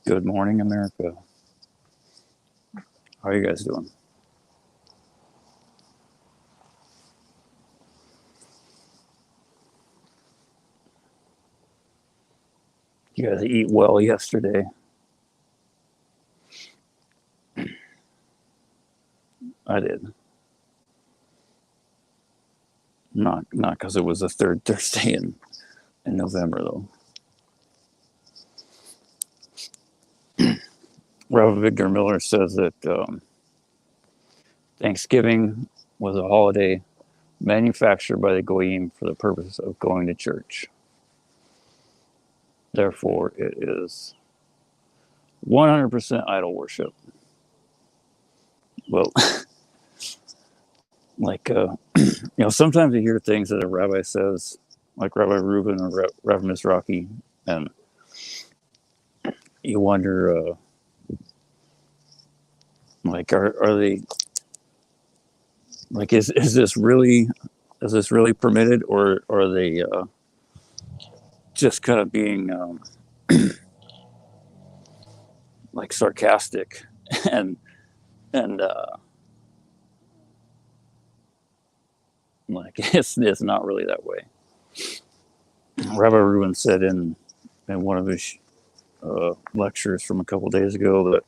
Good morning, America. How are you guys doing? You guys eat well yesterday? I did. Not because it was the third Thursday in November, though. Reverend Victor Miller says that Thanksgiving was a holiday manufactured by the Goyim for the purpose of going to church. Therefore, it is 100% idol worship. Well, like, sometimes you hear things that a rabbi says, like Rabbi Reuben or Reverend Mizrahi, and you wonder, like, are they, like, is this really permitted, or are they just kind of being like sarcastic and and like it's not really that way. Rabbi Rubin said in one of his lectures from a couple days ago that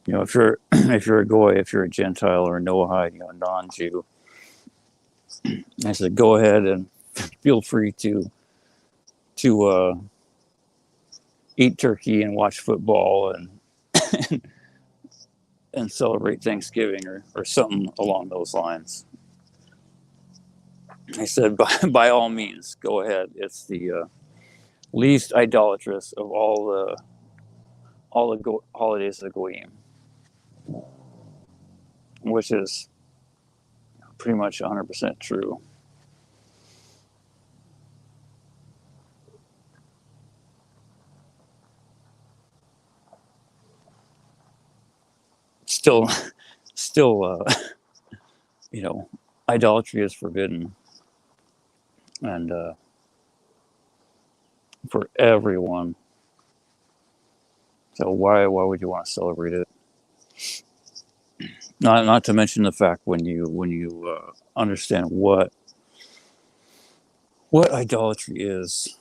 if you're if you're a goy, if you're a Gentile or a Noahide, a non-Jew, I said go ahead and feel free to eat turkey and watch football and celebrate Thanksgiving or something along those lines. I said, by all means, go ahead. It's the least idolatrous of all the holidays of the Goyim, which is pretty much 100% true. Still, idolatry is forbidden, and for everyone. So why would you want to celebrate it? Not to mention the fact when you understand what idolatry is,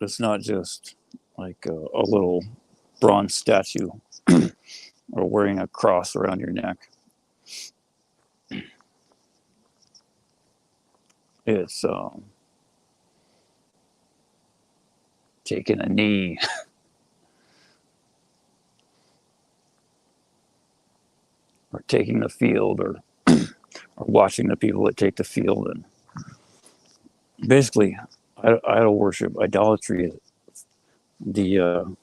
it's not just like a little bronze statue or wearing a cross around your neck. It's taking a knee. Or taking the field, or watching the people that take the field, and basically, idol worship, idolatry. The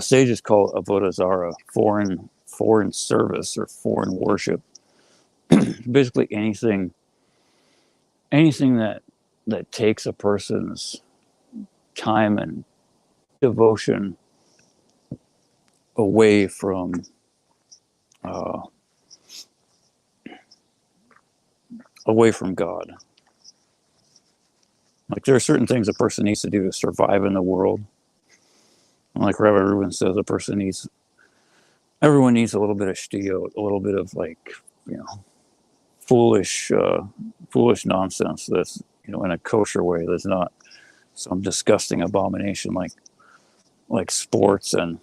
sages call it avodah zarah, foreign service or foreign worship. Basically, anything that takes a person's time and devotion away from God. Like, there are certain things a person needs to do to survive in the world. Like Rabbi Reuben says, everyone needs a little bit of shtiyot, a little bit of foolish nonsense that's in a kosher way. That's not some disgusting abomination like sports and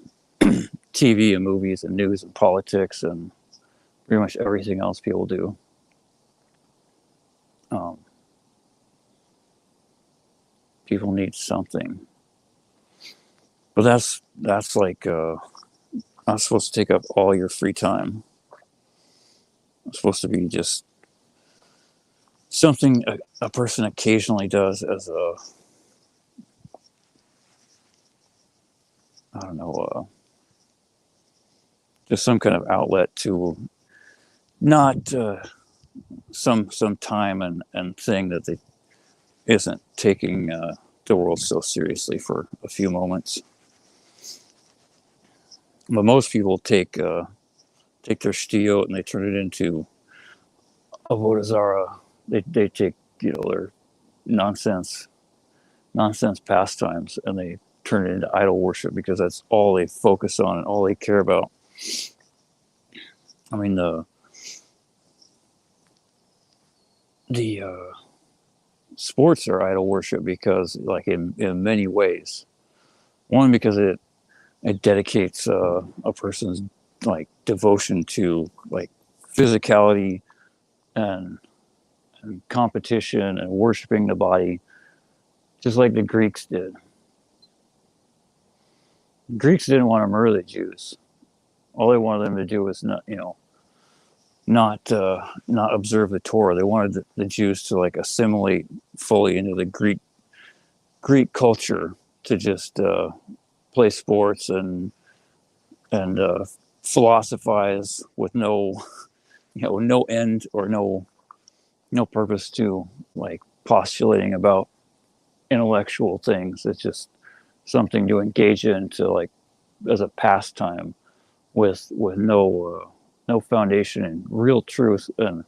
TV and movies and news and politics and pretty much everything else people do. People need something, but that's like not supposed to take up all your free time. It's supposed to be just something a person occasionally does as just some kind of outlet to not some time and thing that they isn't taking the world so seriously for a few moments. But most people take their shtiyot and they turn it into avodah zarah. They take their nonsense nonsense pastimes, and they turn it into idol worship because that's all they focus on and all they care about. I mean, the sports are idol worship because, like, in many ways. One, because it dedicates a person's like devotion to like physicality and, and competition and worshiping the body, just like the Greeks did. Greeks didn't want to murder the Jews. All they wanted them to do was not observe the Torah. They wanted the Jews to like assimilate fully into the Greek culture, to just play sports and philosophize with no end or no purpose to like postulating about intellectual things. It's just something to engage in, to like as a pastime with no foundation in real truth, and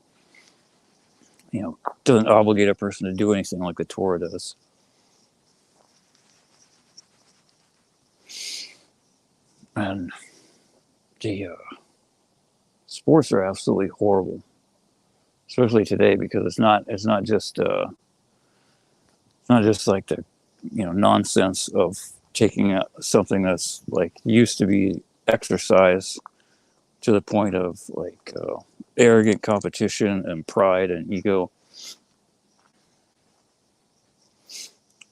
doesn't obligate a person to do anything like the Torah does. And the sports are absolutely horrible, especially today, because it's not just like the nonsense of taking something that's like used to be exercise to the point of like arrogant competition and pride and ego,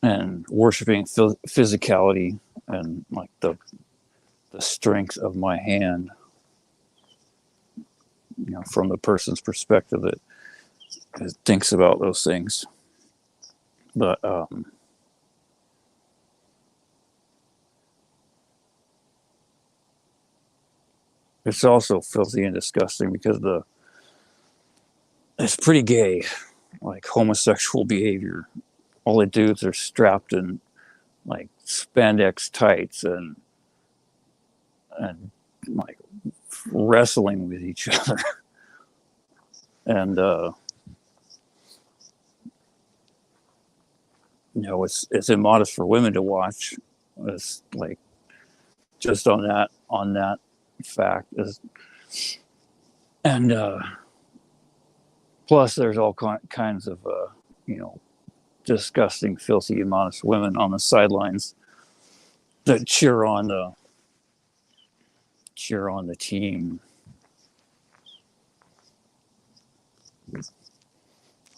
and worshiping physicality and like the strength of my hand, from the person's perspective that thinks about those things. But it's also filthy and disgusting because it's pretty gay, like homosexual behavior. All the dudes are strapped in like spandex tights and like wrestling with each other. And it's immodest for women to watch. It's like just on that fact is, and plus there's all kinds of disgusting, filthy, immodest women on the sidelines that cheer on the team.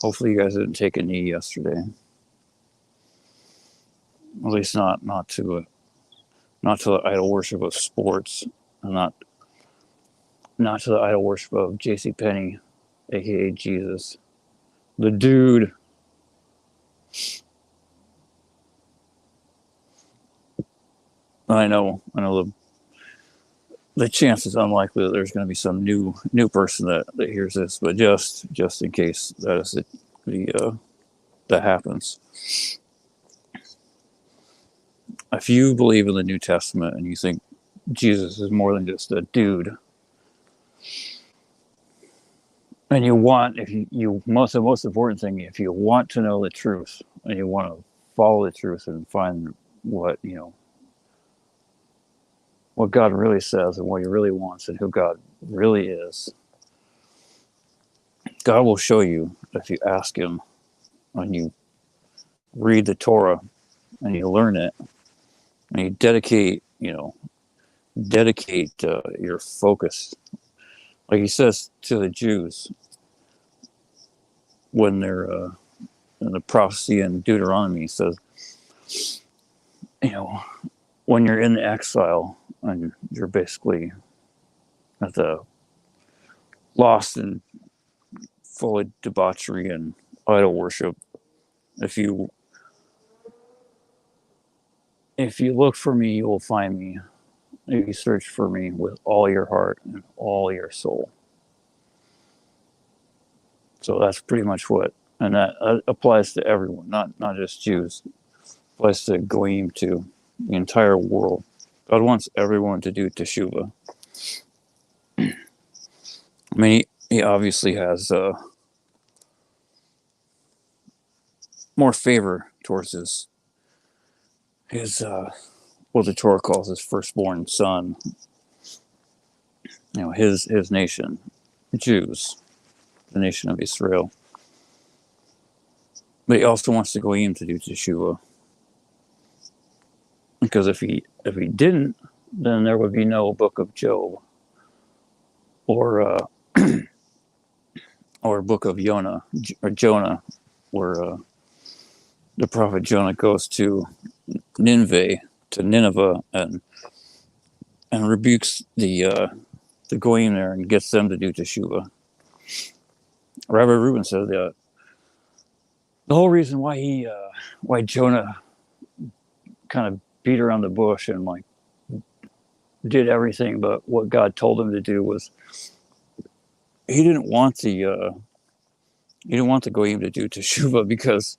Hopefully you guys didn't take a knee yesterday. At least not to the idol worship of sports, and not to the idol worship of J.C. Penney, aka Jesus, the dude. I know the chance is unlikely that there's going to be some new person that hears this, but just in case that is that happens. If you believe in the New Testament and you think Jesus is more than just a dude, and you want, if you the most important thing, if you want to know the truth and you want to follow the truth and find what God really says and what he really wants and who God really is, God will show you if you ask him, and you read the Torah and you learn it and you dedicate your focus, like he says to the Jews when they're in the prophecy in Deuteronomy. He says, when you're in the exile and you're basically at the lost and full of debauchery and idol worship, if you look for me, you will find me. If you search for me with all your heart and all your soul. So that's pretty much and that applies to everyone, not just Jews. It applies to Goyim, to the entire world. God wants everyone to do teshuvah. I mean, he obviously has more favor towards his what the Torah calls his firstborn son. His nation, Jews, the nation of Israel. But he also wants the Goyim to do Teshuvah, because if he didn't, then there would be no Book of Job, or or Book of Jonah, where the prophet Jonah goes to Nineveh, and rebukes the Goyim there and gets them to do Teshuvah. Rabbi Reuben says that the whole reason why Jonah kind of beat around the bush and like did everything but what God told him to do was he didn't want the Goyim to do Teshuvah, because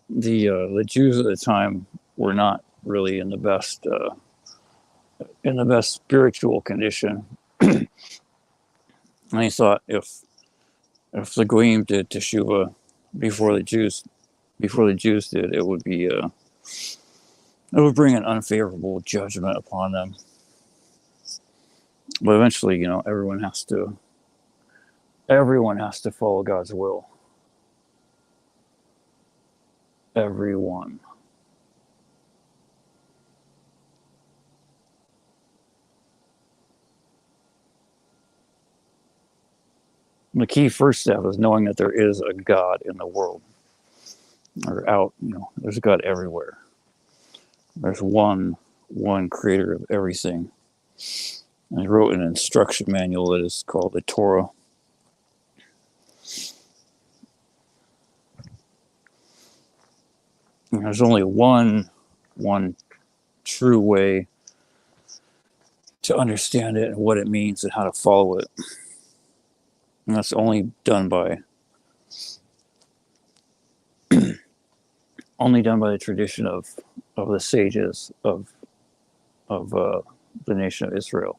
the Jews at the time were not really in the best spiritual condition. And he thought if the Goyim did Teshuvah before the Jews did, it would bring an unfavorable judgment upon them. But eventually, everyone has to follow God's will. Everyone. The key first step is knowing that there is a God in the world, or out. There's a God everywhere. There's one creator of everything. And he wrote an instruction manual that is called the Torah. And there's only one true way to understand it and what it means and how to follow it. And that's only done by the tradition of the sages of the nation of Israel.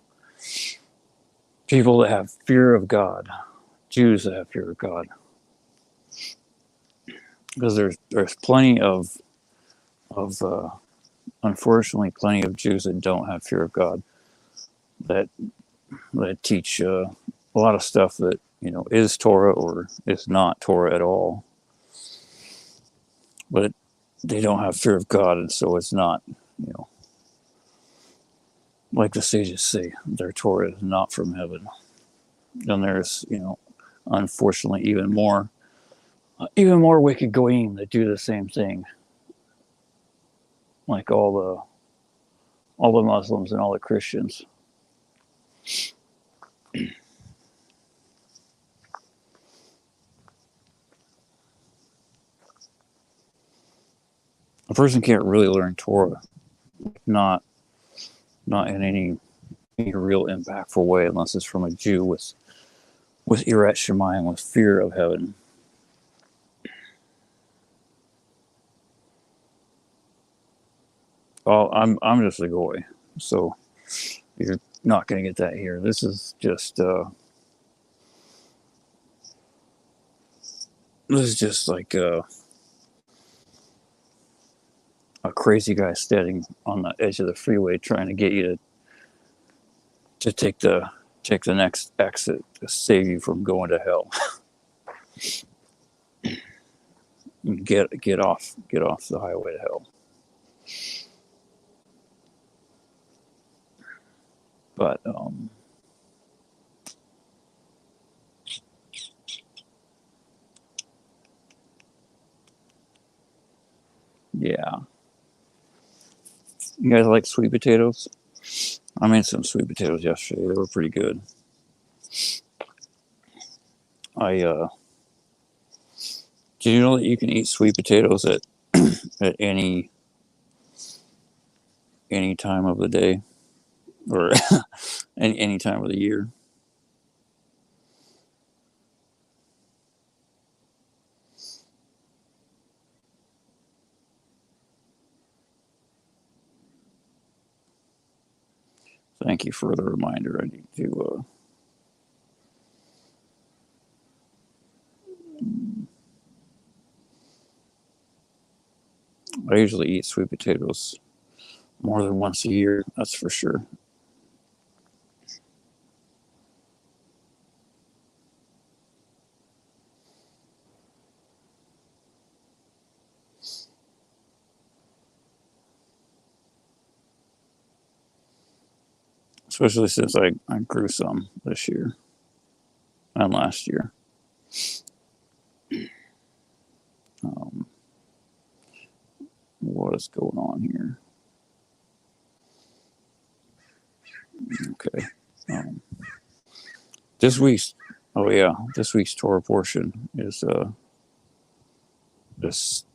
People that have fear of God, Jews that have fear of God. Because there's plenty of unfortunately plenty of Jews that don't have fear of God, that teach a lot of stuff that is Torah or is not Torah at all, but they don't have fear of God, and so it's not, like the sages say, their Torah is not from heaven. Then there's, unfortunately, even more wicked Goyim that do the same thing, like all the Muslims and all the Christians. A person can't really learn Torah, not in any real impactful way, unless it's from a Jew with Yirat Shamayim, with fear of heaven. Oh, I'm just a goy, so you're not going to get that here. This is just like a crazy guy standing on the edge of the freeway trying to get you to take the next exit to save you from going to hell. get off the highway to hell. But yeah. You guys like sweet potatoes? I made some sweet potatoes yesterday. They were pretty good. Did you know that you can eat sweet potatoes at at any time of the day, or any time of the year? Thank you for the reminder. I need to. I usually eat sweet potatoes more than once a year, that's for sure. Especially since I grew some this year and last year. Um, what is going on here? Okay. Um, this week's this week's Torah portion is just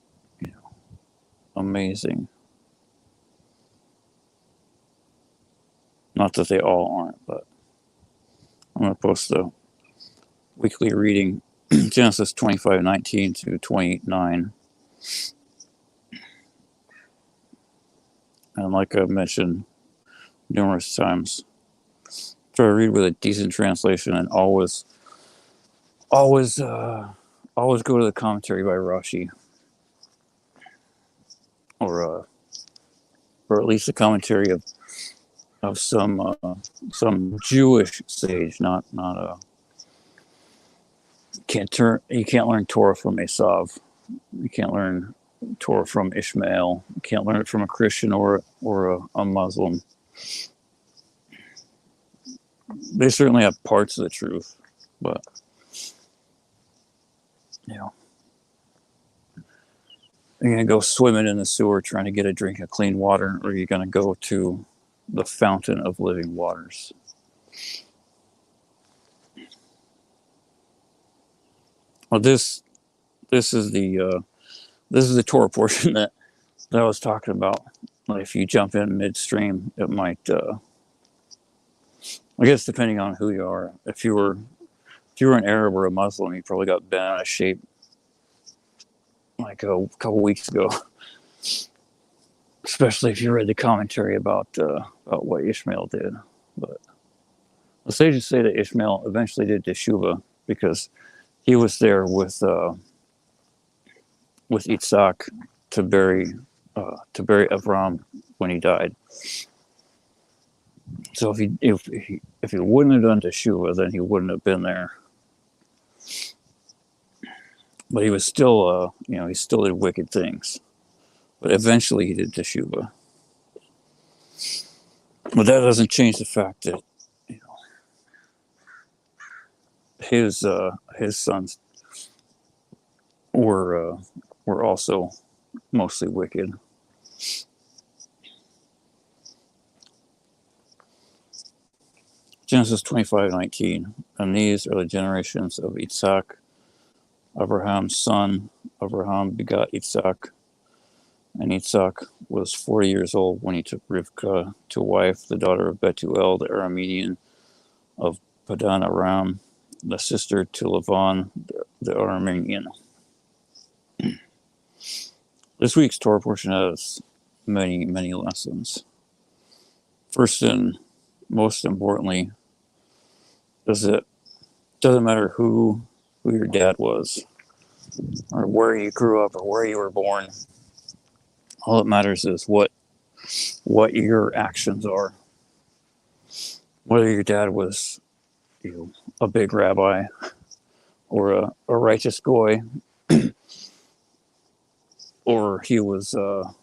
amazing. Not that they all aren't, but I'm gonna post the weekly reading Genesis 25:19 to 28:9. And like I've mentioned numerous times, try to read with a decent translation and always always go to the commentary by Rashi, or or at least a commentary of some Jewish sage, not a you can't learn Torah from Esav. You can't learn Torah from Ishmael. You can't learn it from a Christian or a Muslim. They certainly have parts of the truth, but you know, you're gonna go swimming in the sewer trying to get a drink of clean water, or you're gonna go to the fountain of living waters. Well, this is the Torah portion that I was talking about. Like if you jump in midstream, it might. I guess depending on who you are, if you were an Arab or a Muslim, you probably got bent out of shape like a couple weeks ago. Especially if you read the commentary about what Ishmael did. But the sages say that Ishmael eventually did teshuvah because he was there with Yitzhak to bury Avram when he died. So if he wouldn't have done teshuvah, then he wouldn't have been there. But he was still, he still did wicked things. But eventually he did teshuvah. But that doesn't change the fact that his sons were also mostly wicked. Genesis 25:19, and these are the generations of Yitzhak, Abraham's son. Abraham begot Yitzhak, and Yitzhak was 40 years old when he took Rivkah to wife, the daughter of Betuel, the Aramean of Padan Aram, the sister to Lavan, the Aramean. This week's Torah portion has many, many lessons. First and most importantly, it doesn't matter who your dad was, or where you grew up, or where you were born. All that matters is what your actions are. Whether your dad was, a big rabbi, or a righteous goy, or he was the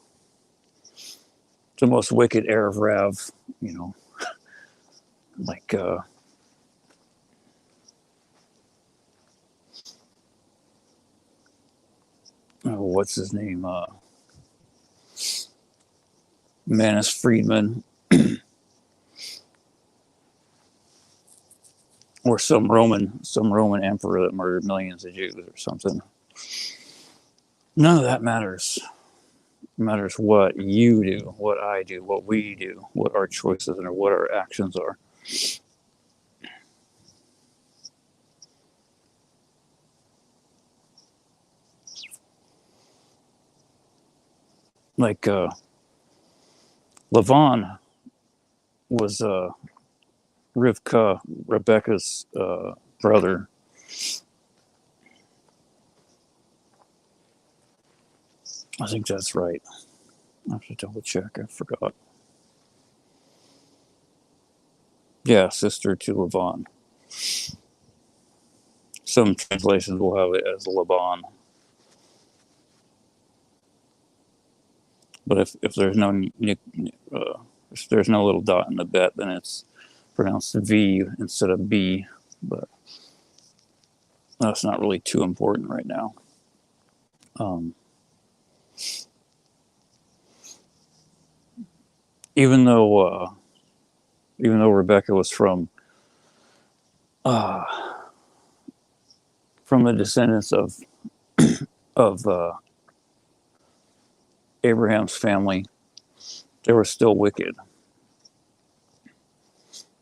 most wicked Erev Rav, like what's his name? Manus Friedman, or some Roman emperor that murdered millions of Jews or something. None of that matters. It matters what you do, what I do, what we do, what our choices and what our actions are. Like Lavan was Rebecca's brother. I think that's right. I have to double check. I forgot. Yeah, sister to Laban. Some translations will have it as Laban. But if there's no if there's no little dot in the bet, then it's pronounced V instead of B. But that's not really too important right now. Um, even though Rebecca was uh, from the descendants of Abraham's family, they were still wicked.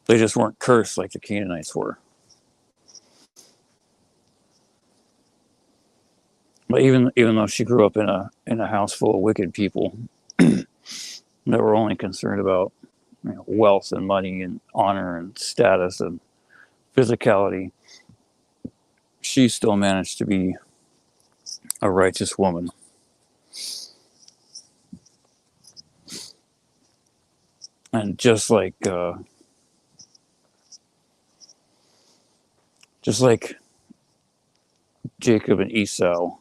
They just weren't cursed like the Canaanites were. But even though she grew up in a house full of wicked people that were only concerned about wealth and money and honor and status and physicality, she still managed to be a righteous woman. And just like Jacob and Esau,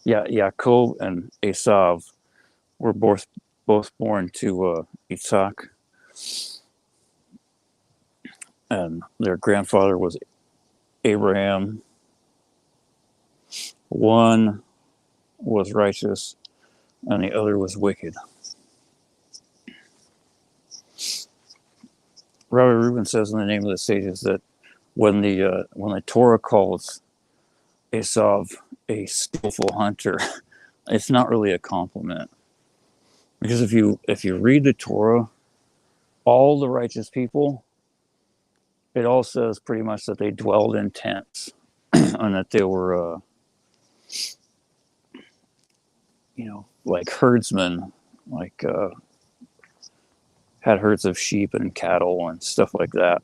Yaakov and Esav were both born to Isaac, and their grandfather was Abraham. One was righteous, and the other was wicked. Rabbi Reuben says in the Name of the Sages that when the Torah calls Esav a skillful hunter, it's not really a compliment, because if you read the Torah, all the righteous people, it all says pretty much that they dwelled in tents and that they were like herdsmen, like had herds of sheep and cattle and stuff like that.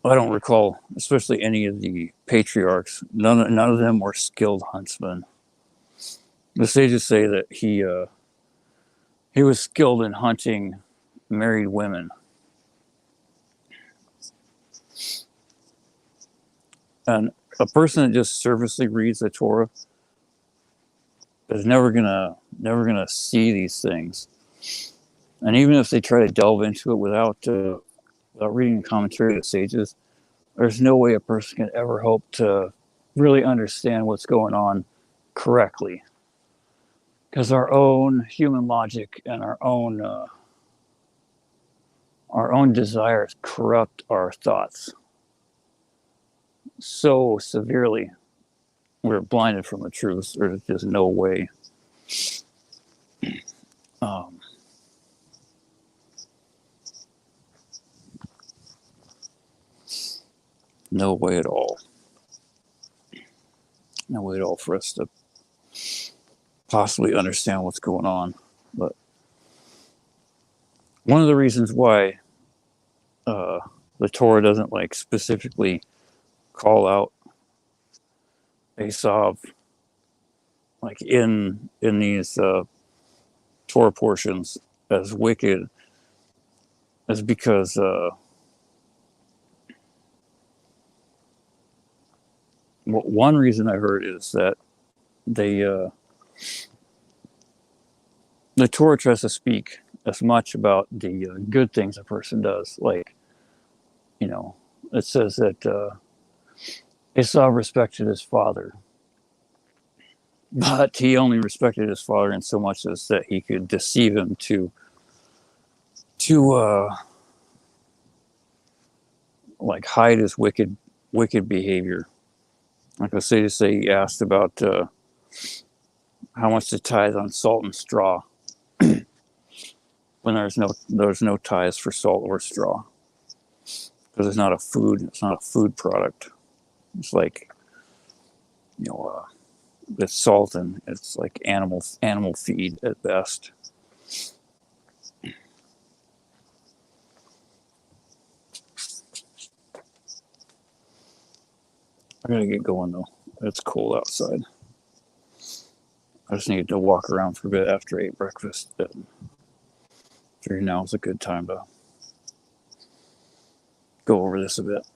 I don't recall, especially any of the patriarchs. None of them were skilled huntsmen. The sages say that he was skilled in hunting married women. And a person that just surfacely reads the Torah is never gonna see these things. And even if they try to delve into it without reading the commentary of the sages, there's no way a person can ever hope to really understand what's going on correctly. Because our own human logic and our own desires corrupt our thoughts so severely. We're blinded from the truth. There's just no way. No way at all. No way at all for us to possibly understand what's going on. But one of the reasons why the Torah doesn't like specifically call out Esav like in these Torah portions as wicked is because one reason I heard is that the Torah tries to speak as much about the good things a person does. Like, it says that Esau respected his father, but he only respected his father in so much as that he could deceive him to like hide his wicked behavior. Like I say, he asked about how much to tithe on salt and straw when there's no tithes for salt or straw, because it's not a food product. It's like it's salt and it's like animal feed at best. I gotta get going though. It's cold outside. I just needed to walk around for a bit after I ate breakfast. And figured now is a good time to go over this a bit.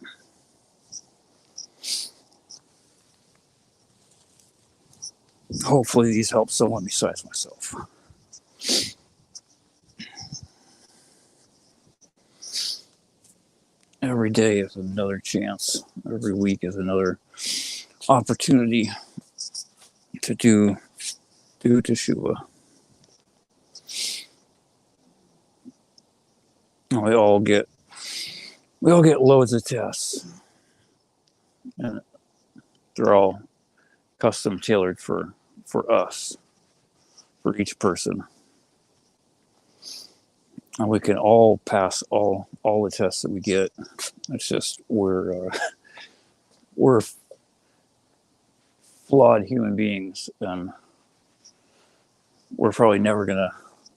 Hopefully these help someone besides myself. Every day is another chance. Every week is another opportunity to do teshuva. We all get loads of tests, and they're all custom tailored for us, for each person. And we can all pass all the tests that we get. It's just we're flawed human beings, and we're probably never gonna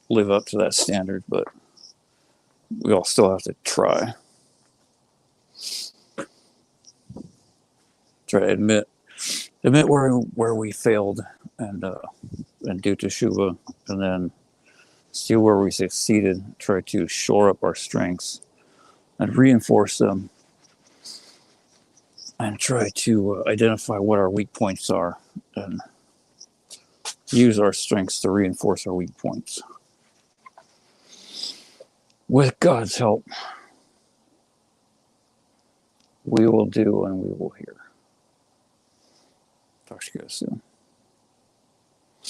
live up to that standard, but we all still have to try to admit where we failed, and do teshuva, and then see where we succeeded. Try to shore up our strengths and reinforce them, and try to identify what our weak points are, and use our strengths to reinforce our weak points. With God's help, we will do and we will hear. Talk to you guys soon.